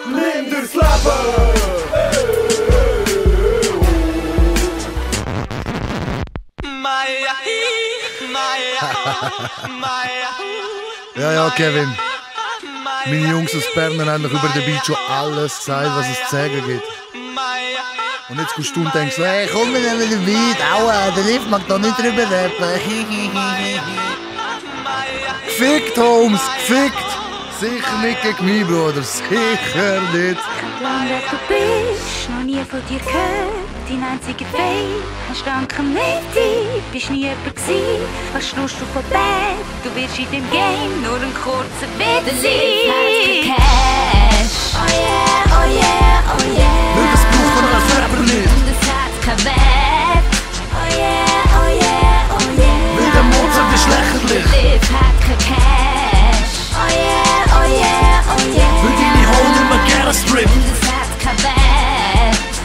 Nimm durchs Leben! Ja, Kevin. Meine Jungs aus Bern haben eigentlich über den Beat schon alles gesagt, was es zu sagen gibt. Und jetzt kommst du und denkst, hey, komm, wir nehmen den Beat, aua, der Lift mag doch nicht drüber rappen. Gefickt, Holmes, gefickt. Sicher nicht gegen mich, Bruder, sicher nicht. Kein Plan, wer du bist, noch nie von dir gehört. Dein einziger Fame, hast dank am Lady. Bist nie jemand gsi, was schlust du von Bett? Du wirst in dem Game nur ein kurzer Witz sein. Cash. Oh yeah, oh yeah, oh yeah. Weil das braucht man als Rapper nicht. Und es hat kein Wert. Oh yeah, oh yeah, oh yeah. Weil der Mozart ist lächerlich. Live hat kein Cash. Oh yeah, oh yeah, oh yeah. Weil deine Hole nicht mehr gerne strippt. Und es hat kein Wert.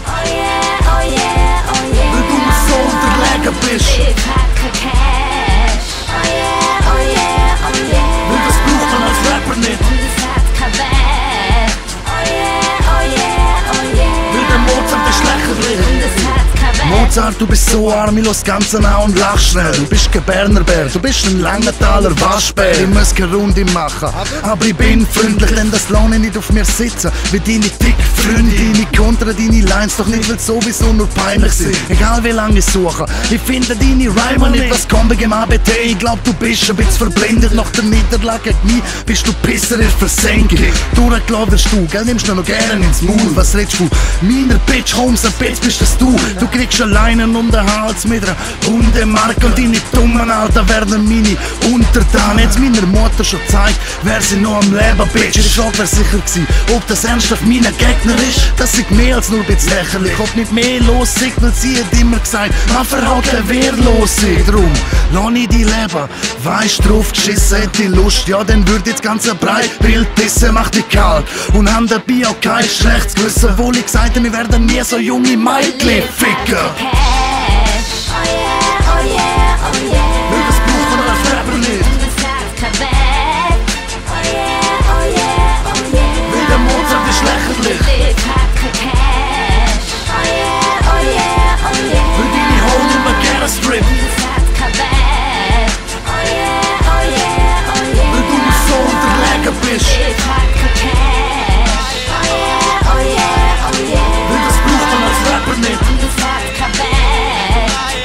Oh yeah, oh yeah, oh yeah. Weil du mir so unterlegen bist. Live hat kein Cash. Oh yeah, oh yeah, oh yeah. Weil das braucht man als Rapper nicht. Und es hat kein Wert. Oh yeah, oh yeah, oh yeah. Weil der Mozart ist lächerlich. Und es hat kein Wert. Mozart, du bist so arm, ich los ganz nah und lach schnell. Du bist kein Berner Bär, du bist ein Langenthaler Waschbär. Ich muss keine Runde machen, aber ich bin freundlich, denn das Lohne nicht auf mir sitzen. Wie deine dicke Freunde, deine Kontra, deine Lines doch nicht, weil sowieso nur peinlich sind. Egal wie lange ich suche, ich finde deine Rhyme nicht. Was kommt wegen ABT? Ich glaub, du bist ein bisschen verblendet. Nach der Niederlage gegen mich bist du Pisser in Versenkung. Durchgeladen wirst du, gell, nimmst du noch gerne ins Maul. Was redest du? Meiner Bitch, Holmes, ein Bitch bist das du. Du kriegst alleine um den Hals mit einer Hundemarke und deine dummen Alter werden meine Untertanen. Jetzt meiner Mutter schon gezeigt, wer sie noch am Leben, Bitch. Die Frage wäre sicher gewesen, ob das ernsthaft mein Gegner ist. Das ist mehr als nur ein bisschen lächerlich. Ob nicht mehr los ist, weil sie hat immer gesagt, man verhalten wehrlos sich. Drum, lass ich die leben. Weisst drauf, geschissen hätte ich Lust. Ja, dann würde jetzt ganz ein Breitbild pissen, macht dich kalt. Und haben dabei auch kein schlechtes Gewissen. Obwohl ich gesagt habe, wir werden nie so junge Mädchen ficken. Cash. Oh yeah, oh yeah, oh yeah. Weil das braucht man als Rapper nicht. Und es hat kein Wert. Oh yeah, oh yeah, oh yeah. Weil der Mozart ist lächerlich. Live hat kein Cash. Oh yeah, oh yeah, oh yeah. Weil deine Hole nicht mehr gerne strippt. Und es hat kein Wert. Oh yeah, oh yeah, oh yeah. Weil du mir so unterlegen bist. Live hat kein Cash. Oh yeah, oh yeah, oh yeah. Weil das braucht man als Rapper nicht. Und es hat kein Wert.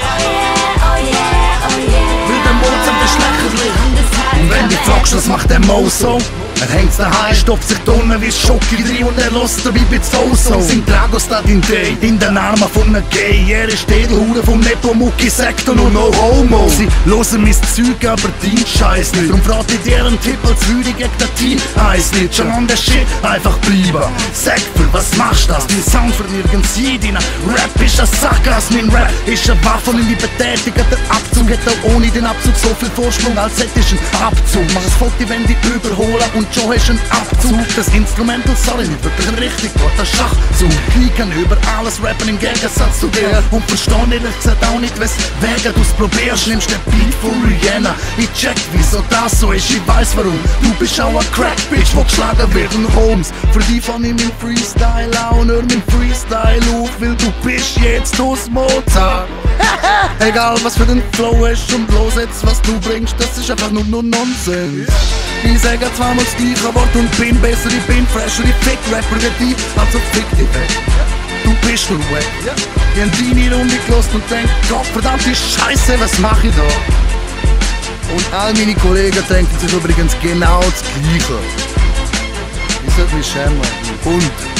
Oh yeah, oh yeah, oh yeah. Weil der Mozart ist lächerlich. Und es hat Und wenn kein du fragst, was macht der Mo so? Er hängt daheim, stopft sich Tonnen wie Schocki drin und er lässt dabei bei so. Sind Dragos da in Day, in den Armen von einem Gay. Er ist Edelhure vom Nepomuk-Sektor und no homo. Sie hören mein Zeug, aber dein Scheiß nicht. Drum fragt ich dir einen Tipp, als würde ich gegen das Team heiss nicht. Schon an der Shit einfach bleiben. Sag, für was machst du das? Dein Sound für nirgends sein, dein Rap ist ein Sackgass. Mein Rap ist eine Waffe und ich betätige den Abzug. Hätte auch ohne den Abzug so viel Vorsprung, als hätte ich einen Abzug. Mach ein Foto, wenn die überholen und schon hast einen Abzug. Das Instrumental soll nicht wirklich ein richtig guter Schachzug. Ich kann über alles rappen im Gegensatz zu dir. Und versteh ehrlich gesagt auch nicht, weswegen du's probierst. Nimmst den Beat von Rihanna. Ich check, wieso das so ist, ich weiß warum. Du bist auch ein Crack-Bitch, wo geschlagen wird. Und Holmes, für die fand ich meinen Freestyle auch. Und hör meinen Freestyle auf, weil du bist jetzt das Mozart. Egal was für den Flow hast und los jetzt, was du bringst, das ist einfach nur Nonsens. Ich sage zweimal das gleiche Wort und bin besser, ich bin fresher, ich fick Rapper wie die, also fick dich weg. Du bist nur weg. Ich hab deine Runde gelost und denk, Gott verdammte Scheiße, was mach ich da? Und all meine Kollegen denken sich übrigens genau das Gleiche. Ich sollte mich schämen, Hund.